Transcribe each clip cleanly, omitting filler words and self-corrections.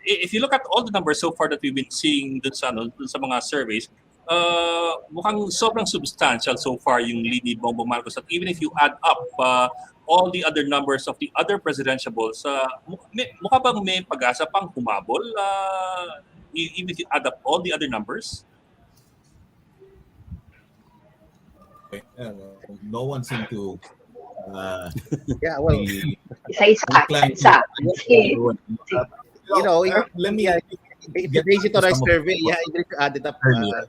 if you look at all the numbers so far that we've been seeing dun sa mga surveys, mukhang sobrang substantial so far yung lead ni Bongbong Marcos. At even if you add up all the other numbers of the other presidentiables, mukha bang may pag-asa pang humabol even if you add up all the other numbers? No one seemed to yeah, well, isa. you know, let me if you base it on our survey, yeah, even if you add it up earlier,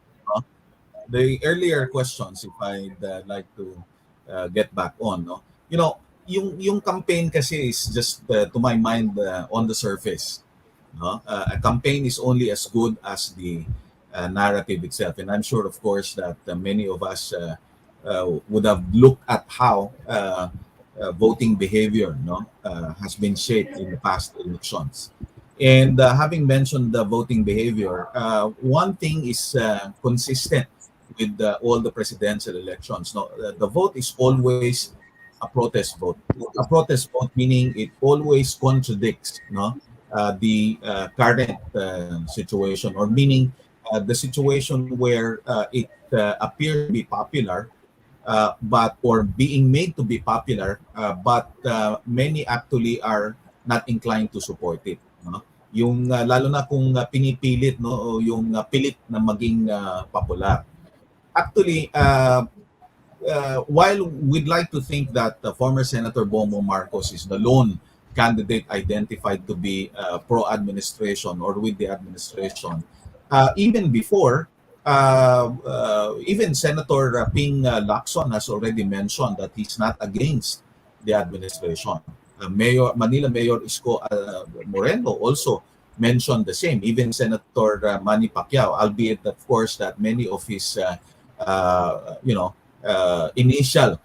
the earlier questions, if I'd like to get back on, no, you know, yung campaign kasi is just to my mind on the surface, no, a campaign is only as good as the narrative itself, and I'm sure, of course, that many of us would have looked at how voting behavior, no, has been shaped in the past elections. And having mentioned the voting behavior, one thing is consistent with all the presidential elections. No, the vote is always a protest vote. A protest vote meaning it always contradicts, no, the current situation, or meaning the situation where it appears to be popular, but or being made to be popular, but many actually are not inclined to support it. No? Yung lalo na kung pinipilit, no, yung pilit na maging popular. Actually, while we'd like to think that former Senator Bongbong Marcos is the lone candidate identified to be pro-administration or with the administration, even before, even Senator Ping Lacson has already mentioned that he's not against the administration. Manila Mayor Isko Moreno also mentioned the same. Even Senator Manny Pacquiao, albeit of course that many of his initial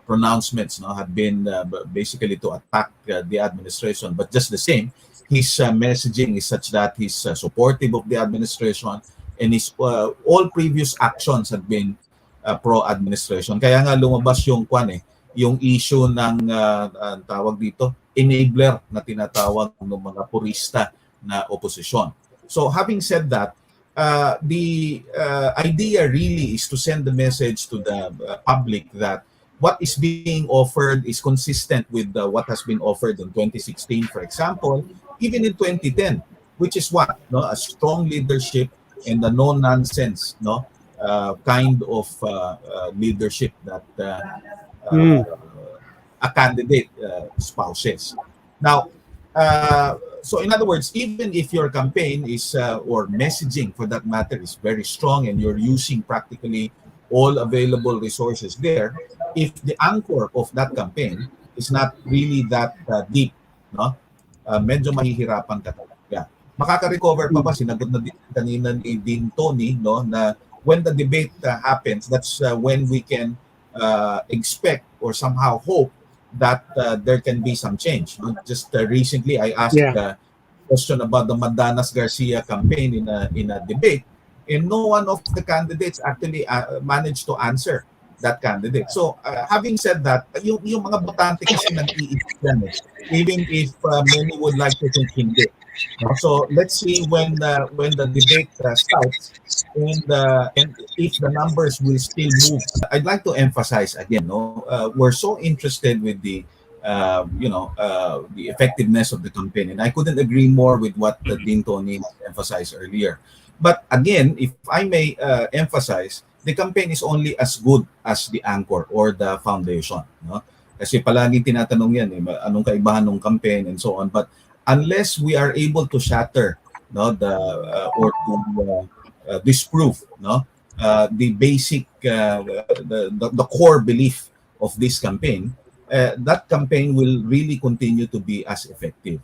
pronouncements, no, have been basically to attack the administration. But just the same, his messaging is such that he's supportive of the administration, and his all previous actions have been pro-administration. Kaya nga lumabas yung issue ng tawag dito, enabler na tinatawag ng mga purista na opposition. So having said that, the idea really is to send the message to the public that what is being offered is consistent with what has been offered in 2016, for example, even in 2010, which is what, no, a strong leadership and the no-nonsense, no, kind of leadership that a candidate spouses. Now, so in other words, even if your campaign is, or messaging for that matter, is very strong and you're using practically all available resources there, if the anchor of that campaign is not really that deep, no, medyo mahihirapan ka talaga. Makaka-recover pa ba? Sinagot na din kanina ni Dean Tony, no, na when the debate happens, that's when we can expect or somehow hope that there can be some change. Just recently, I asked a question about the Mandanas Garcia campaign in a debate, and no one of the candidates actually managed to answer that candidate. So, having said that, yung mga botante kasi nag-iisip yan, even if many would like to think hindi. So let's see when the debate starts and if the numbers will still move. I'd like to emphasize again, no, we're so interested with the the effectiveness of the campaign, and I couldn't agree more with what Dean Tony emphasized earlier. But again, if I may emphasize, the campaign is only as good as the anchor or the foundation. No? Kasi palagi tinatanong yan, anong kaibahan ng campaign and so on. But unless we are able to shatter, no, or to disprove, no, the basic, the core belief of this campaign, that campaign will really continue to be as effective.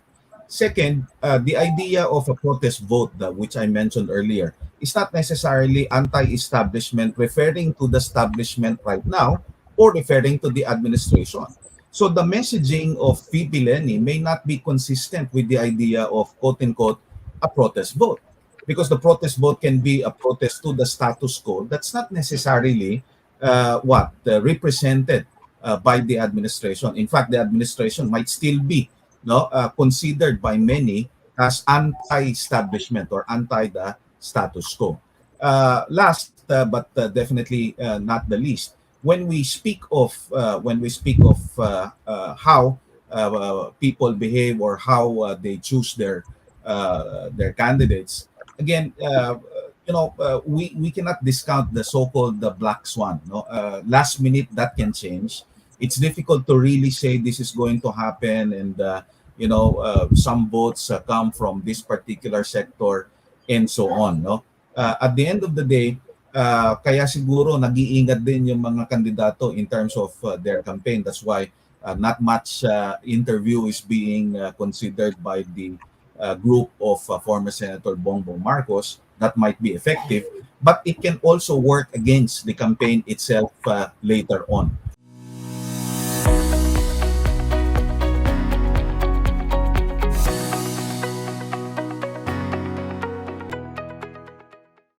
Second, the idea of a protest vote, which I mentioned earlier, is not necessarily anti-establishment, referring to the establishment right now or referring to the administration. So the messaging of VP Lenny may not be consistent with the idea of quote-unquote a protest vote, because the protest vote can be a protest to the status quo that's not necessarily represented by the administration. In fact, the administration might still be considered by many as anti-establishment or anti the status quo. Last but definitely not the least, when we speak of how people behave or how they choose their candidates, again, we cannot discount the so-called the black swan. No, last minute that can change. It's difficult to really say this is going to happen, and some votes come from this particular sector, and so on. No, at the end of the day, kaya siguro nag-iingat din yung mga kandidato in terms of their campaign. That's why not much interview is being considered by the group of former Senator Bongbong Marcos. That might be effective, but it can also work against the campaign itself later on.